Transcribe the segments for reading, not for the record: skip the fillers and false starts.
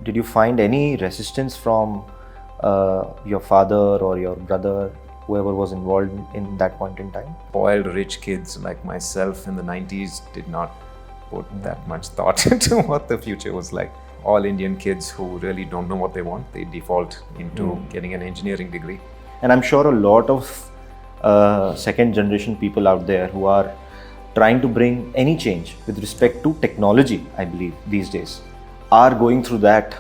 did you find any resistance from your father or your brother, whoever was involved in that point in time? Spoiled rich kids like myself in the 90s did not put that much thought into what the future was like. All Indian kids who really don't know what they want, they default into getting an engineering degree. And I'm sure a lot of second generation people out there who are trying to bring any change with respect to technology, I believe, these days, are going through that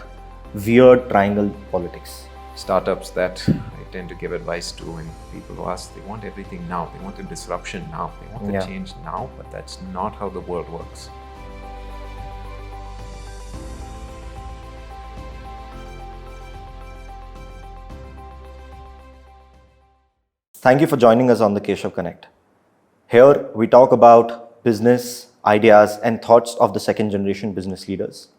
weird triangle politics. Startups that I tend to give advice to, and people who ask, they want everything now, they want a disruption now, they want the change now, but that's not how the world works. Thank you for joining us on the Keshav Connect. Here we talk about business, ideas and thoughts of the second generation business leaders.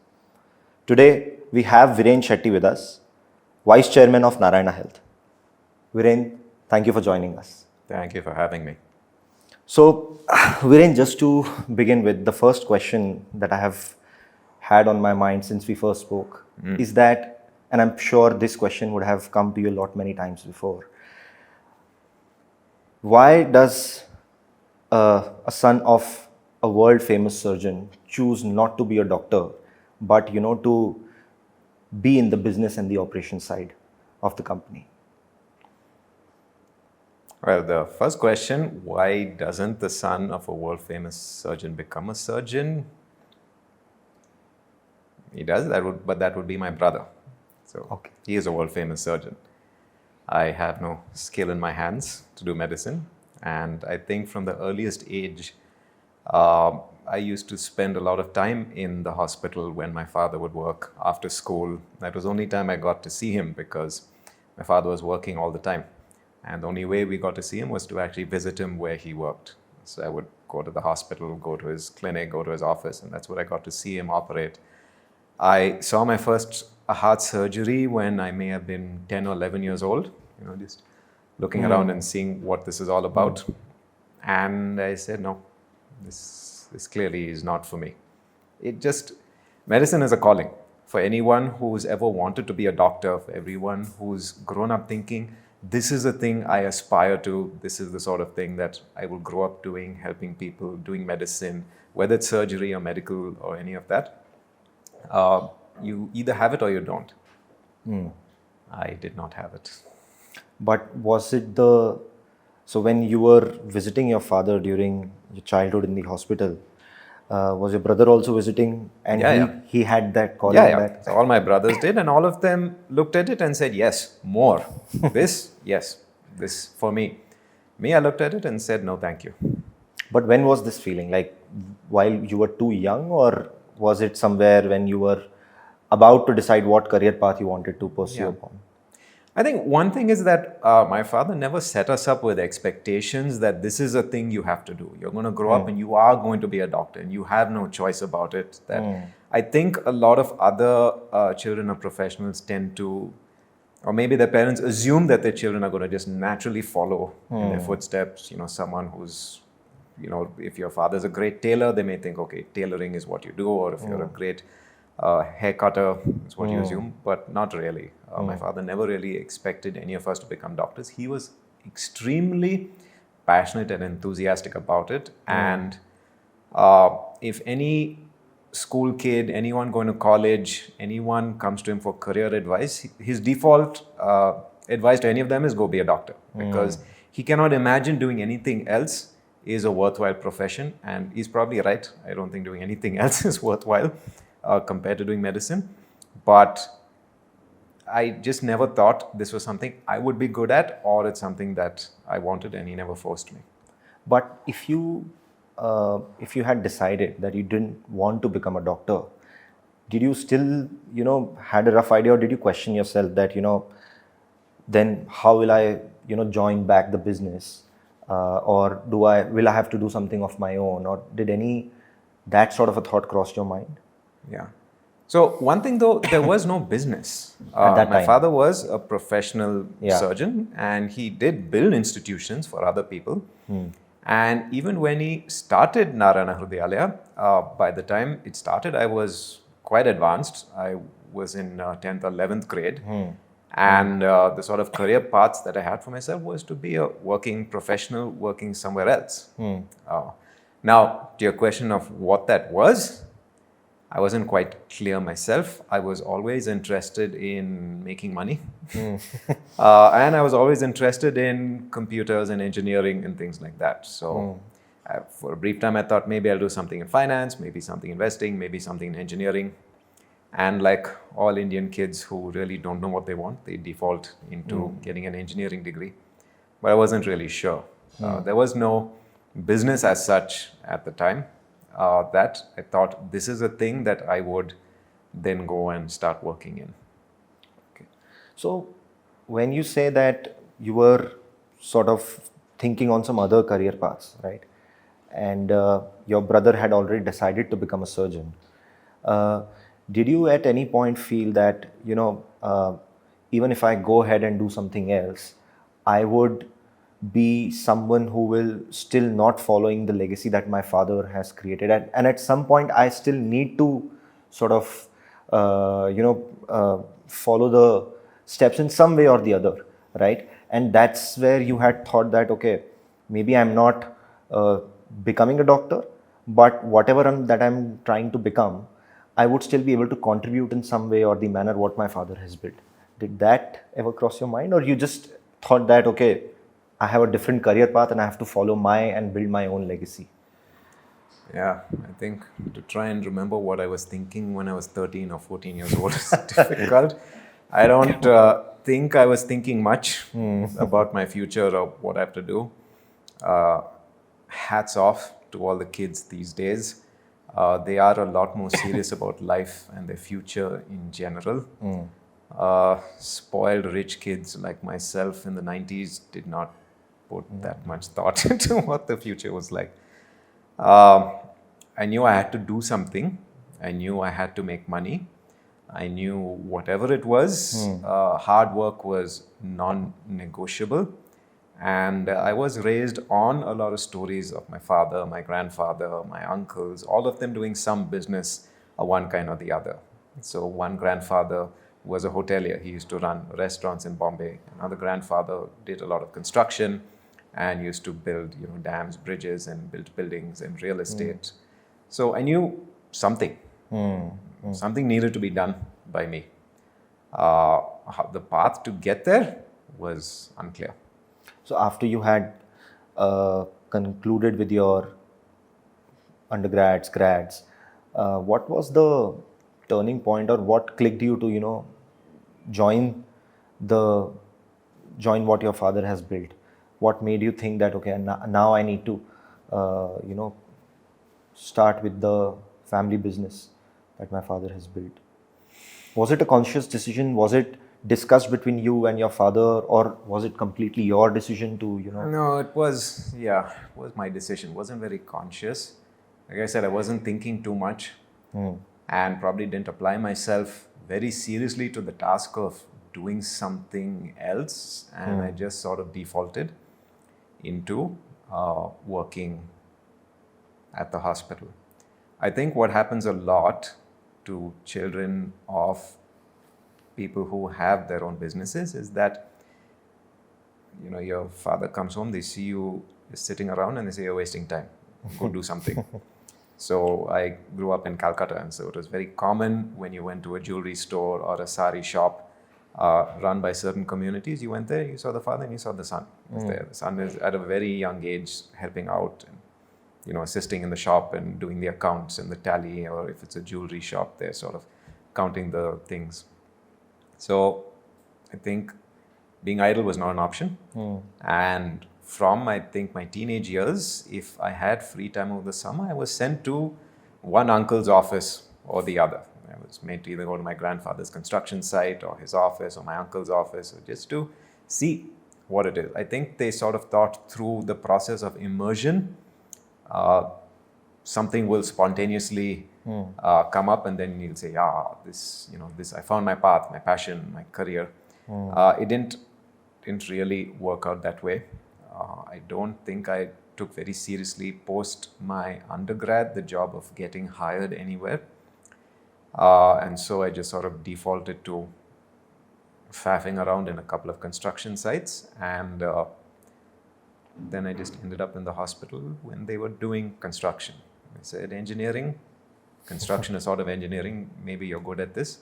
Today we have Viren Shetty with us, Vice Chairman of Narayana Health. Viren, thank you for joining us. Thank you for having me. So Viren, just to begin with, the first question that I have had on my mind since we first spoke is that, and I'm sure this question would have come to you many times before, why does a son of a world famous surgeon choose not to be a doctor, but to be in the business and the operation side of the company? Well, the first question, why doesn't the son of a world famous surgeon become a surgeon? He does, but that would be my brother. So he is a world famous surgeon. I have no skill in my hands to do medicine. And I think from the earliest age, I used to spend a lot of time in the hospital when my father would work after school. That was the only time I got to see him because my father was working all the time. And the only way we got to see him was to actually visit him where he worked. So I would go to the hospital, go to his clinic, go to his office, and that's where I got to see him operate. I saw my first heart surgery when I may have been 10 or 11 years old, just looking around and seeing what this is all about. And I said, no, this clearly is not for me. Medicine is a calling. For anyone who's ever wanted to be a doctor, for everyone who's grown up thinking, this is a thing I aspire to, this is the sort of thing that I will grow up doing, helping people, doing medicine, whether it's surgery or medical or any of that. You either have it or you don't. I did not have it. But was it so when you were visiting your father during your childhood in the hospital, was your brother also visiting and he had that calling? Yeah. So all my brothers did, and all of them looked at it and said, yes, more. This, yes, this for me. Me, I looked at it and said, no, thank you. But when was this feeling? Like while you were too young, or was it somewhere when you were about to decide what career path you wanted to pursue upon? I think one thing is that my father never set us up with expectations that this is a thing you have to do. You're going to grow up and you are going to be a doctor and you have no choice about it. I think a lot of other children or professionals tend to, or maybe their parents assume that their children are going to just naturally follow in their footsteps. Someone who's, if your father's a great tailor, they may think, okay, tailoring is what you do, or if you're a great hair cutter, is what you assume, but not really. My father never really expected any of us to become doctors. He was extremely passionate and enthusiastic about it. And if any school kid, anyone going to college, anyone comes to him for career advice, his default advice to any of them is go be a doctor, because he cannot imagine doing anything else is a worthwhile profession. And he's probably right. I don't think doing anything else is worthwhile compared to doing medicine. But I just never thought this was something I would be good at, or it's something that I wanted, and he never forced me. But if you had decided that you didn't want to become a doctor, did you still, had a rough idea, or did you question yourself that, then how will I, join back the business, or will I have to do something of my own, or did that sort of a thought cross your mind? Yeah. So one thing though, there was no business. My father was a professional surgeon, and he did build institutions for other people. And even when he started Narayana Hrudayalaya, by the time it started, I was quite advanced. I was in 10th or 11th grade. And the sort of career paths that I had for myself was to be a working professional, working somewhere else. Now, to your question of what that was, I wasn't quite clear myself. I was always interested in making money. And I was always interested in computers and engineering and things like that. So for a brief time, I thought maybe I'll do something in finance, maybe something investing, maybe something in engineering. And like all Indian kids who really don't know what they want, they default into getting an engineering degree. But I wasn't really sure. There was no business as such at the time that I thought this is a thing that I would then go and start working in. Okay. So when you say that you were sort of thinking on some other career paths, right? And your brother had already decided to become a surgeon. Did you at any point feel that, even if I go ahead and do something else, I would be someone who will still not following the legacy that my father has created, and at some point I still need to sort of follow the steps in some way or the other, right? And that's where you had thought that, okay, maybe I'm not becoming a doctor, but whatever that I'm trying to become, I would still be able to contribute in some way or the manner what my father has built. Did that ever cross your mind, or you just thought that, okay, I have a different career path and I have to follow and build my own legacy? Yeah, I think to try and remember what I was thinking when I was 13 or 14 years old is difficult. I don't think I was thinking much about my future or what I have to do. Hats off to all the kids these days. They are a lot more serious about life and their future in general. Spoiled rich kids like myself in the 90s did not put that much thought into what the future was like. I knew I had to do something. I knew I had to make money. I knew whatever it was, hard work was non-negotiable. And I was raised on a lot of stories of my father, my grandfather, my uncles, all of them doing some business of one kind or the other. So one grandfather was a hotelier. He used to run restaurants in Bombay. Another grandfather did a lot of construction and used to build, dams, bridges, and built buildings and real estate. So I knew something. Something needed to be done by me. The path to get there was unclear. So after you had concluded with your undergrads, grads, what was the turning point, or what clicked you to, join what your father has built? What made you think that, okay, now I need to, start with the family business that my father has built? Was it a conscious decision? Was it discussed between you and your father, or was it completely your decision to, No, it was my decision. It wasn't very conscious. Like I said, I wasn't thinking too much and probably didn't apply myself very seriously to the task of doing something else. And I just sort of defaulted into working at the hospital. I think what happens a lot to children of people who have their own businesses is that, your father comes home, they see you sitting around and they say, you're wasting time, go do something. So I grew up in Calcutta, and so it was very common when you went to a jewelry store or a sari shop run by certain communities, you went there, you saw the father and you saw the son. The son is at a very young age helping out and assisting in the shop and doing the accounts and the tally, or if it's a jewelry shop, they're sort of counting the things. So I think being idle was not an option. And from, I think, my teenage years, if I had free time over the summer, I was sent to one uncle's office or the other. I was made to either go to my grandfather's construction site or his office or my uncle's office, or just to see what it is. I think they sort of thought through the process of immersion, something will spontaneously come up, and then you'll say, this, I found my path, my passion, my career. It didn't really work out that way. I don't think I took very seriously post my undergrad the job of getting hired anywhere. And so I just sort of defaulted to faffing around in a couple of construction sites, and then I just ended up in the hospital when they were doing construction. I said, engineering, construction is sort of engineering, maybe you're good at this.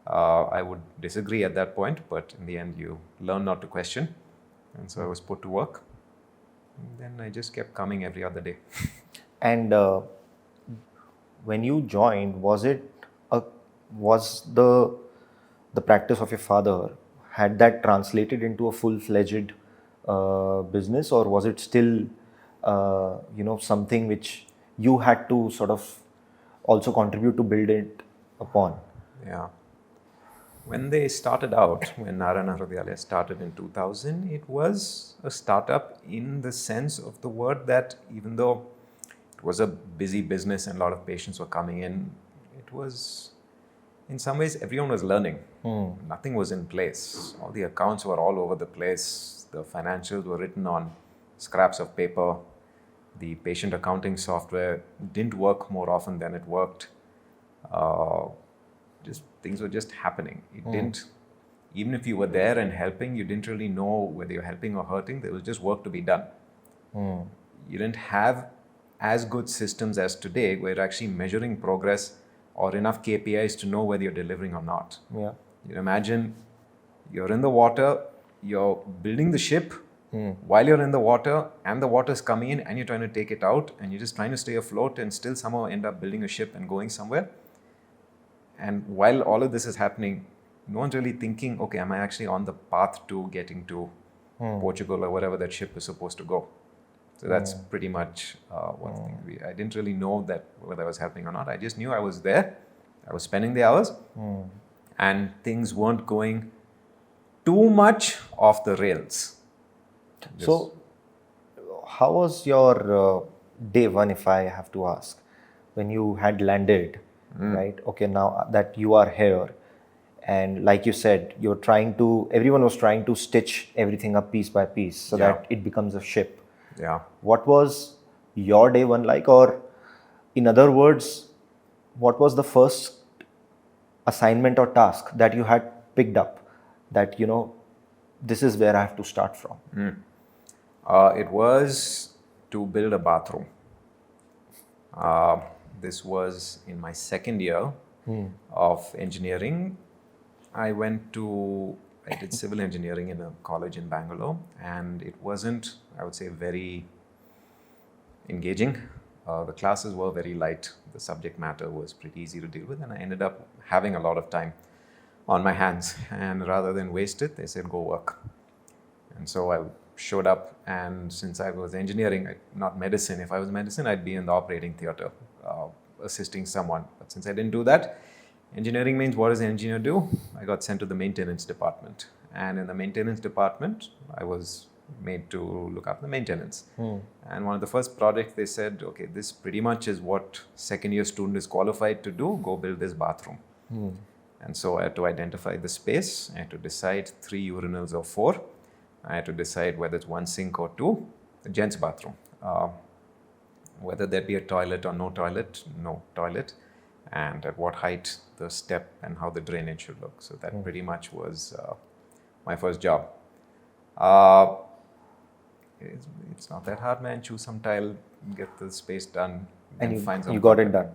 I would disagree at that point, but in the end you learn not to question. And so I was put to work. And then I just kept coming every other day. And when you joined, was the practice of your father, had that translated into a full-fledged business, or was it still something which you had to sort of also contribute to build it upon? Yeah. When they started out, when Narayana Health started in 2000, it was a startup in the sense of the word that even though it was a busy business and a lot of patients were coming in, it was, in some ways, everyone was learning. Nothing was in place. All the accounts were all over the place. The financials were written on scraps of paper. The patient accounting software didn't work more often than it worked. Just things were just happening. It didn't, even if you were there and helping, you didn't really know whether you're helping or hurting. There was just work to be done. You didn't have as good systems as today where you're actually measuring progress or enough KPIs to know whether you're delivering or not. Yeah. You imagine you're in the water, you're building the ship while you're in the water, and the water's coming in and you're trying to take it out, and you're just trying to stay afloat and still somehow end up building a ship and going somewhere. And while all of this is happening, no one's really thinking, okay, am I actually on the path to getting to Portugal or wherever that ship is supposed to go? So that's pretty much one thing. I didn't really know that whether I was helping or not. I just knew I was there. I was spending the hours, and things weren't going too much off the rails. So, how was your day one, if I have to ask, when you had landed, right? Okay, now that you are here, and like you said, everyone was trying to stitch everything up piece by piece so that it becomes a ship. Yeah. What was your day one like? Or in other words, what was the first assignment or task that you had picked up that, this is where I have to start from? It was to build a bathroom. This was in my second year of engineering. I did civil engineering in a college in Bangalore, and it wasn't, I would say, very engaging. The classes were very light. The subject matter was pretty easy to deal with, and I ended up having a lot of time on my hands. And rather than waste it, they said, go work. And so I showed up, and since I was engineering, not medicine, if I was medicine, I'd be in the operating theater assisting someone. But since I didn't do that, engineering means, what does an engineer do? I got sent to the maintenance department. And in the maintenance department, I was made to look after the maintenance. And one of the first projects, they said, okay, this pretty much is what second year student is qualified to do. Go build this bathroom. And so I had to identify the space. I had to decide 3 urinals or 4. I had to decide whether it's 1 sink or 2, a gents bathroom. Whether there'd be a toilet or no toilet, and at what height the step and how the drainage should look. So that pretty much was my first job. It's not that hard, man. Choose some tile, get the space done, and find some. You got it done.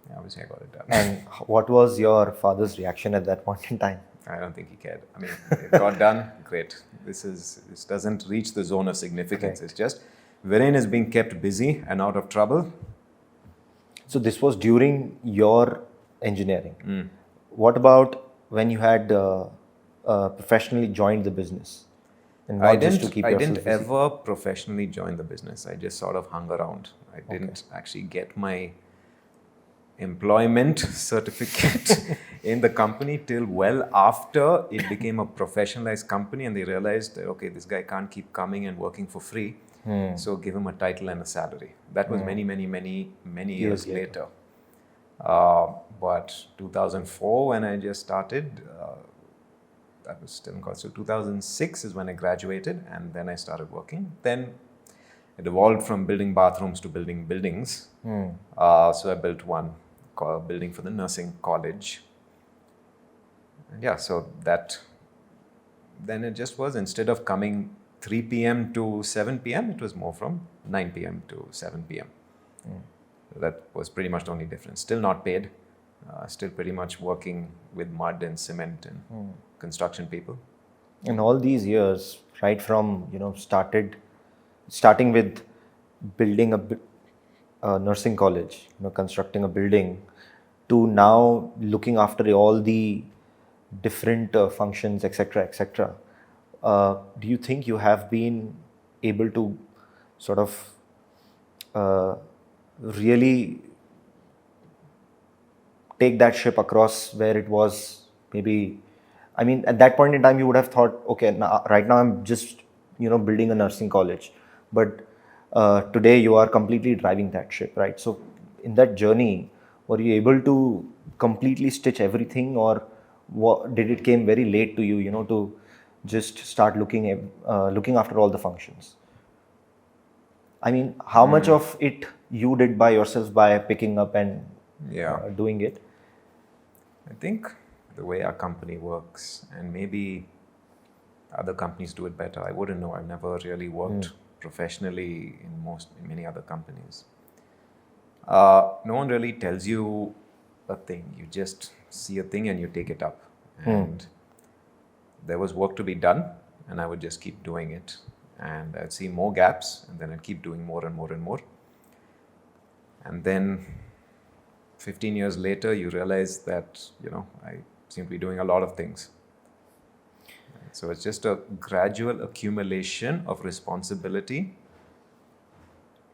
Yeah, obviously I got it done. And what was your father's reaction at that point in time? I don't think he cared. I mean, it got done, great. This doesn't reach the zone of significance. It's just Viren is being kept busy and out of trouble. So this was during your engineering. What about when you had professionally joined the business? And not just to keep I yourself didn't busy? ever professionally join the business. I just sort of hung around. I didn't actually get my employment certificate in the company till well after it became a professionalized company, and they realized that, okay, this guy can't keep coming and working for free. So give him a title and a salary. That was many years later. But 2004, when I just started, that was still in college. So 2006 is when I graduated, and then I started working. Then it evolved from building bathrooms to building buildings. So I built one building for the nursing college. And yeah, so that, then it just was, instead of coming 3 p.m. to 7 p.m., it was more from 9 p.m. to 7 p.m. So that was pretty much the only difference. Still not paid, still pretty much working with mud and cement and construction people. In all these years, right from, starting with building a nursing college, constructing a building, to now looking after all the different functions, etc., etc. Do you think you have been able to sort of really take that ship across where it was? Maybe, I mean, at that point in time, you would have thought, okay, right now I'm just, building a nursing college. But today you are completely driving that ship, right? So in that journey, were you able to completely stitch everything, or did it came very late to you, to just start looking after all the functions? I mean, how much of it you did by yourself by picking up and doing it? I think the way our company works, and maybe other companies do it better, I wouldn't know. I've never really worked professionally in many other companies. No one really tells you a thing. You just see a thing and you take it up. And there was work to be done, and I would just keep doing it. And I'd see more gaps, and then I'd keep doing more and more and more. And then 15 years later, you realize that, I seem to be doing a lot of things. So it's just a gradual accumulation of responsibility,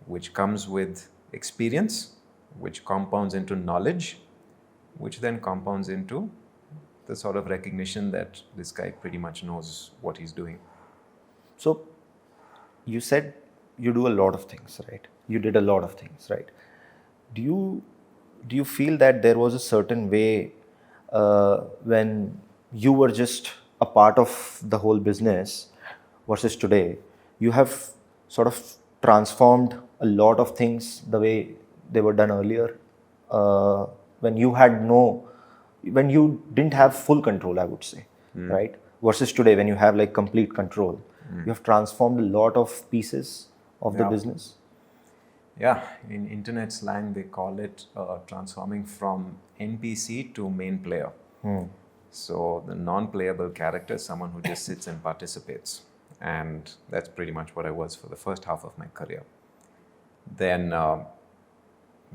which comes with experience, which compounds into knowledge, which then compounds into the sort of recognition that this guy pretty much knows what he's doing. So you said you do a lot of things, right? You did a lot of things, right? Do you feel that there was a certain way when you were just a part of the whole business versus today, you have sort of transformed a lot of things the way they were done earlier, when you didn't have full control, I would say, right? Versus today, when you have like complete control, you have transformed a lot of pieces of the business. Yeah, in internet slang, they call it transforming from NPC to main player. So the non-playable character is someone who just sits and participates. And that's pretty much what I was for the first half of my career. Then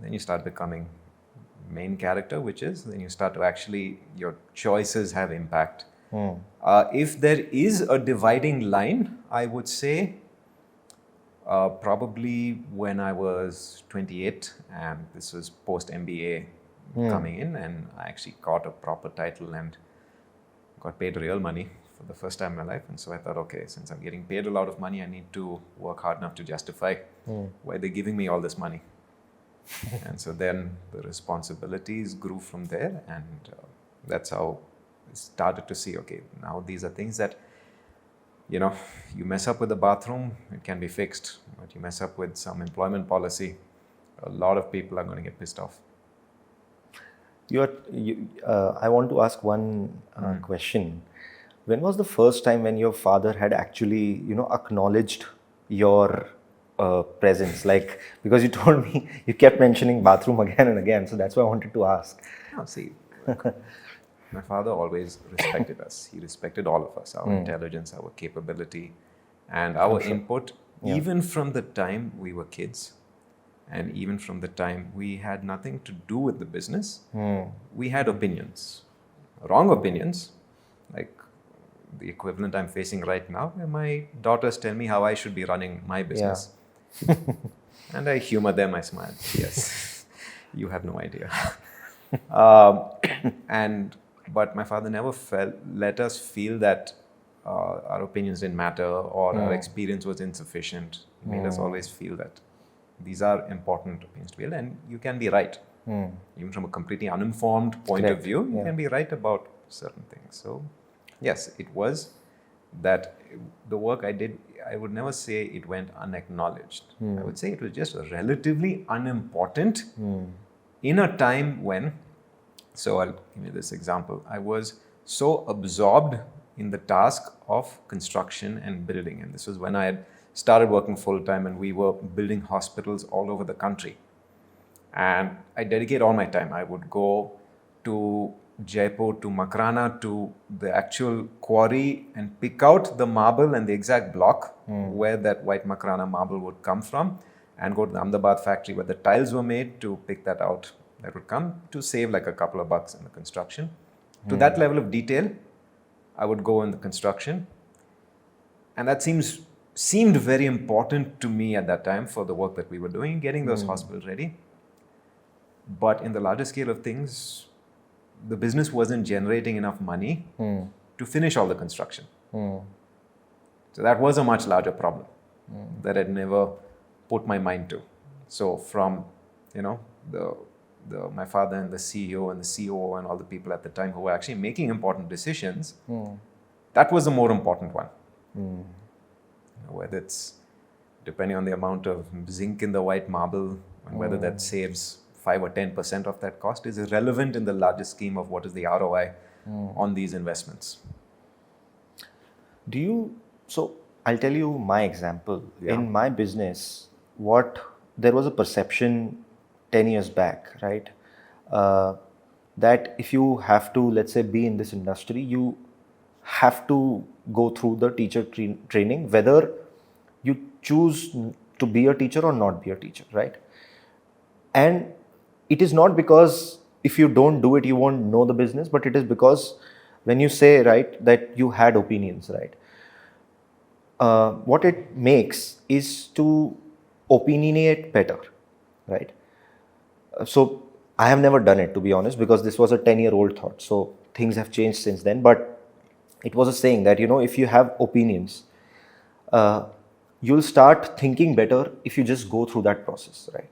you start becoming main character, which is then you start to actually, your choices have impact. If there is a dividing line, I would say probably when I was 28, and this was post MBA coming in, and I actually got a proper title and got paid real money for the first time in my life. And so I thought, okay, since I'm getting paid a lot of money, I need to work hard enough to justify why they're giving me all this money. And so then the responsibilities grew from there, and that's how I started to see, okay, now these are things that, you mess up with the bathroom, it can be fixed. But you mess up with some employment policy, a lot of people are going to get pissed off. I want to ask one question. When was the first time when your father had actually, acknowledged your presence? Like, because you told me you kept mentioning bathroom again and again, so that's why I wanted to ask. Oh, see, my father always respected us. He respected all of us, our intelligence, our capability, and our input, even from the time we were kids. And even from the time we had nothing to do with the business, we had opinions, wrong opinions, like the equivalent I'm facing right now, where my daughters tell me how I should be running my business. And I humor them, I smile. Yes, you have no idea. But my father never let us feel that our opinions didn't matter or our experience was insufficient. He made us always feel that these are important opinions to be held, and you can be right. Even from a completely uninformed point of view, you can be right about certain things. So, yes, it was that the work I did, I would never say it went unacknowledged. I would say it was just relatively unimportant in a time when, so I'll give you this example, I was so absorbed in the task of construction and building. And this was when I had started working full time and we were building hospitals all over the country. And I dedicate all my time. I would go to Jaipur, to Makrana, to the actual quarry and pick out the marble and the exact block where that white Makrana marble would come from, and go to the Ahmedabad factory where the tiles were made to pick that out. That would come to save like a couple of bucks in the construction. To that level of detail, I would go in the construction. And that seemed very important to me at that time for the work that we were doing, getting those hospitals ready. But in the larger scale of things, the business wasn't generating enough money to finish all the construction. So that was a much larger problem that I'd never put my mind to. So from, my father and the CEO and the COO and all the people at the time who were actually making important decisions, that was the more important one. Whether it's depending on the amount of zinc in the white marble and whether that saves 5 or 10% of that cost is irrelevant in the larger scheme of what is the ROI on these investments. So I'll tell you my example. Yeah. In my business, there was a perception 10 years back, right? That if you have to, let's say, be in this industry, you have to go through the teacher training, whether you choose to be a teacher or not be a teacher, right? And it is not because if you don't do it, you won't know the business, but it is because when you say, right, that you had opinions, right? What it makes is to opinionate better, right? So I have never done it, to be honest, because this was a 10-year-old thought. So things have changed since then. But it was a saying that, if you have opinions, you'll start thinking better if you just go through that process, right?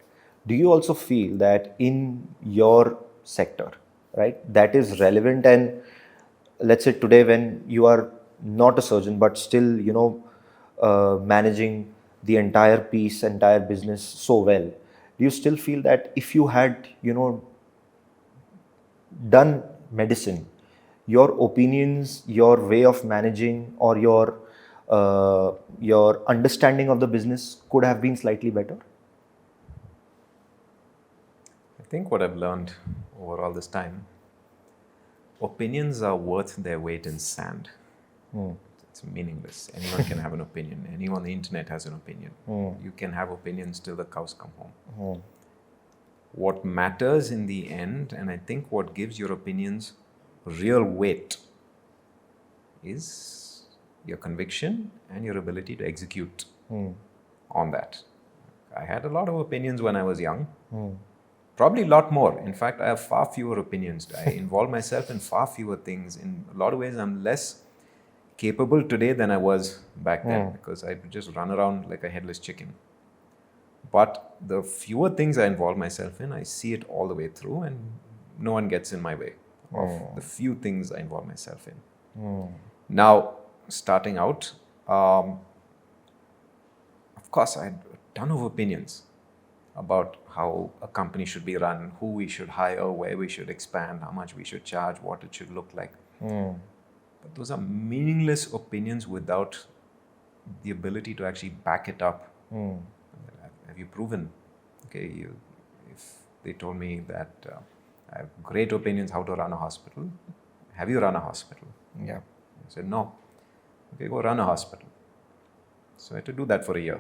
Do you also feel that in your sector, right, that is relevant? And let's say today when you are not a surgeon, but still, managing the entire business so well, do you still feel that if you had, done medicine, your opinions, your way of managing, or your understanding of the business could have been slightly better? I think what I've learned over all this time, opinions are worth their weight in sand. It's meaningless. Anyone can have an opinion. Anyone on the internet has an opinion. You can have opinions till the cows come home. What matters in the end, and I think what gives your opinions real weight, is your conviction and your ability to execute on that. I had a lot of opinions when I was young. Probably a lot more. In fact, I have far fewer opinions. I involve myself in far fewer things. In a lot of ways, I'm less capable today than I was back then, because I just run around like a headless chicken. But the fewer things I involve myself in, I see it all the way through, and no one gets in my way of the few things I involve myself in. Now, starting out, of course, I had a ton of opinions about how a company should be run, who we should hire, where we should expand, how much we should charge, what it should look like. But those are meaningless opinions without the ability to actually back it up. Have you proven? Okay, if they told me that I have great opinions how to run a hospital, have you run a hospital? Yeah. I said, no. Okay, go run a hospital. So I had to do that for a year.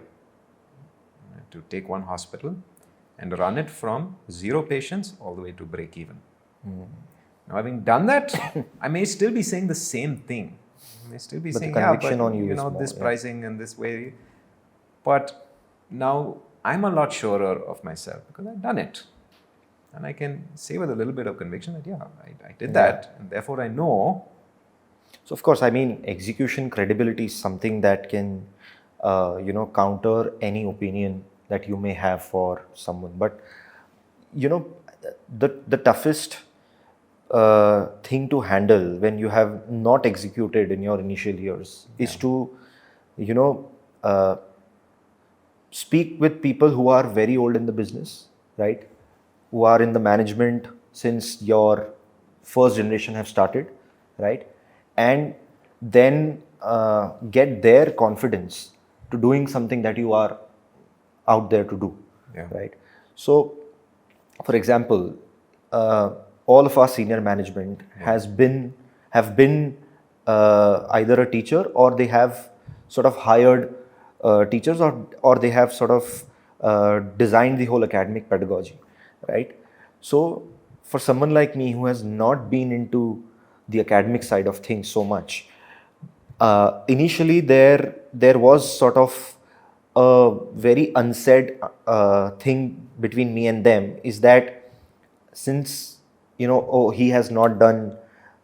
I had to take one hospital and run it from 0 patients all the way to break even. Now, having done that, I may still be saying the same thing. I may still be saying, the conviction on you is this more, pricing and this way. But now I'm a lot surer of myself because I've done it. And I can say with a little bit of conviction that, I did that. And therefore, I know. So, of course, I mean, execution credibility is something that can, counter any opinion that you may have for someone. But, the toughest thing to handle when you have not executed in your initial years is to, speak with people who are very old in the business, right? who are in the management since your first generation have started, right? And then get their confidence to doing something that you are out there to do, Yeah. right? So, for example, all of our senior management have been either a teacher, or they have sort of hired teachers, or they have sort of designed the whole academic pedagogy, right? So for someone like me who has not been into the academic side of things so much, initially there was sort of a very unsaid thing between me and them, is that since he has not done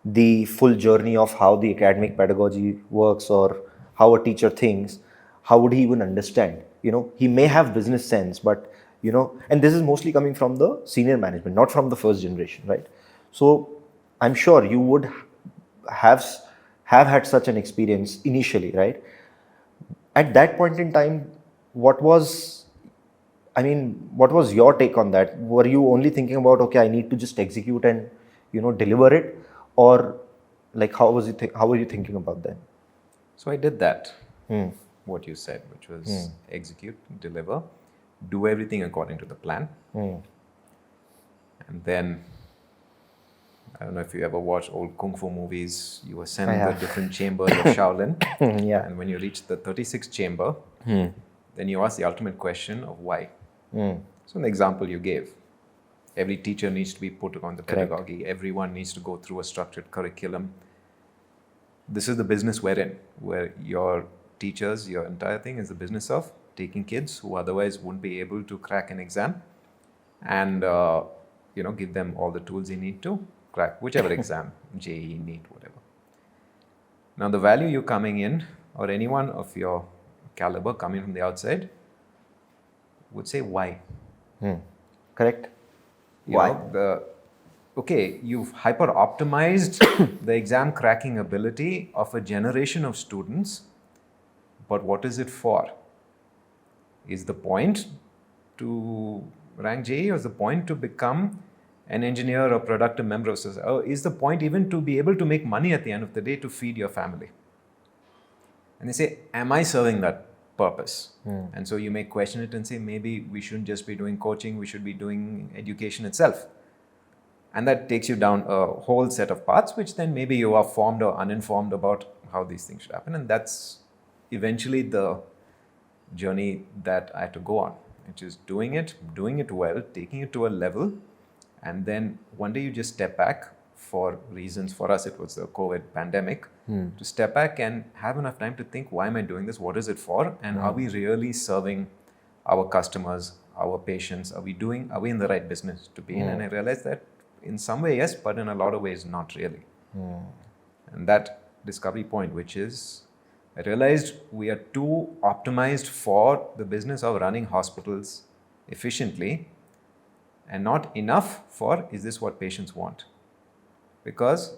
the full journey of how the academic pedagogy works or how a teacher thinks, how would he even understand? He may have business sense, but and this is mostly coming from the senior management, not from the first generation, right? So I'm sure you would have have had such an experience initially, right? At that point in time, what was what was your take on that? Were you only thinking about, okay, I need to just execute and deliver it, or like how were you thinking about that? So I did that. What you said, which was execute, deliver, do everything according to the plan, and then I don't know if you ever watch old kung fu movies. You were sent the different chambers of Shaolin, Yeah. and when you reach the 36th chamber, then you ask the ultimate question of why. So an example you gave, every teacher needs to be put on the pedagogy. Everyone needs to go through a structured curriculum. This is the business we're in, where your teachers, your entire thing is the business of taking kids who otherwise wouldn't be able to crack an exam, and give them all the tools they need to crack whichever exam, JEE, NEET, whatever. Now the value you coming in, or anyone of your caliber coming from the outside, would say why. Correct. Why? You've hyper optimized the exam cracking ability of a generation of students, but what is it for? Is the point to rank JEE, or is the point to become an engineer or productive member of society? Or is the point even to be able to make money at the end of the day to feed your family? And they say, am I serving that purpose? And so you may question it and say, maybe we shouldn't just be doing coaching, we should be doing education itself. And that takes you down a whole set of paths, which then maybe you are formed or uninformed about how these things should happen. And that's eventually the journey that I had to go on, which is doing it well, taking it to a level, and then one day you just step back. For reasons, for us it was the COVID pandemic, to step back and have enough time to think, why am I doing this? What is it for? And are we really serving our customers, our patients? Are we in the right business to be in? And I realized that in some way, yes, but in a lot of ways, not really. And that discovery point, which is, I realized we are too optimized for the business of running hospitals efficiently, and not enough for, is this what patients want? Because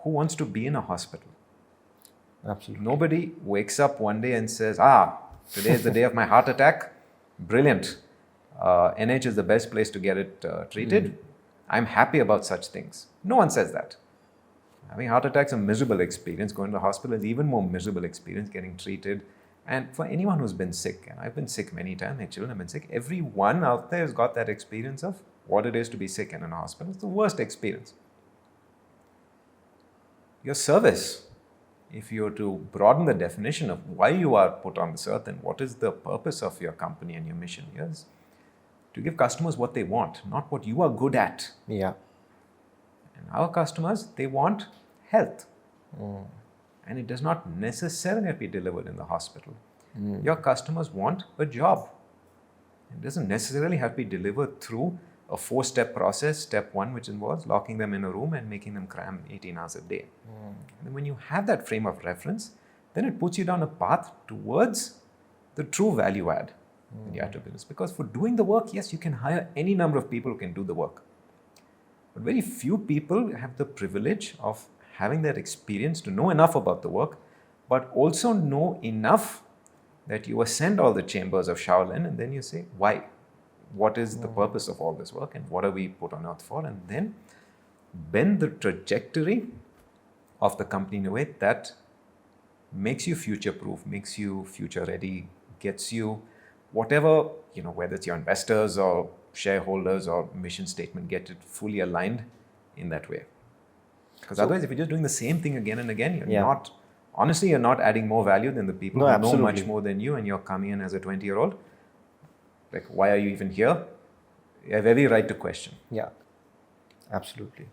who wants to be in a hospital? Absolutely. Nobody wakes up one day and says, today is the day of my heart attack. Brilliant. NH is the best place to get it treated. I'm happy about such things. No one says that. Having heart attacks is a miserable experience. Going to the hospital is even more miserable experience, getting treated. And for anyone who's been sick, and I've been sick many times, my children have been sick, everyone out there has got that experience of what it is to be sick in a hospital. It's the worst experience. Your service, if you were to broaden the definition of why you are put on this earth and what is the purpose of your company and your mission, is to give customers what they want, not what you are good at. Yeah. And our customers, they want health. And it does not necessarily have to be delivered in the hospital. Your customers want a job. It doesn't necessarily have to be delivered through a 4-step process. Step 1, which involves locking them in a room and making them cram 18 hours a day. And when you have that frame of reference, then it puts you down a path towards the true value add in the IT business. Because for doing the work, yes, you can hire any number of people who can do the work. But very few people have the privilege of having that experience to know enough about the work, but also know enough that you ascend all the chambers of Shaolin, and then you say, why? what is the purpose of all this work and what are we put on earth for, and then bend the trajectory of the company in a way that makes you future proof, makes you future ready, gets you whatever, whether it's your investors or shareholders or mission statement, get it fully aligned in that way. Because otherwise, if you're just doing the same thing again and again, you're not adding more value than the people who know much more than you, and you're coming in as a 20-year-old. Like, why are you even here? You have every right to question. Yeah, absolutely.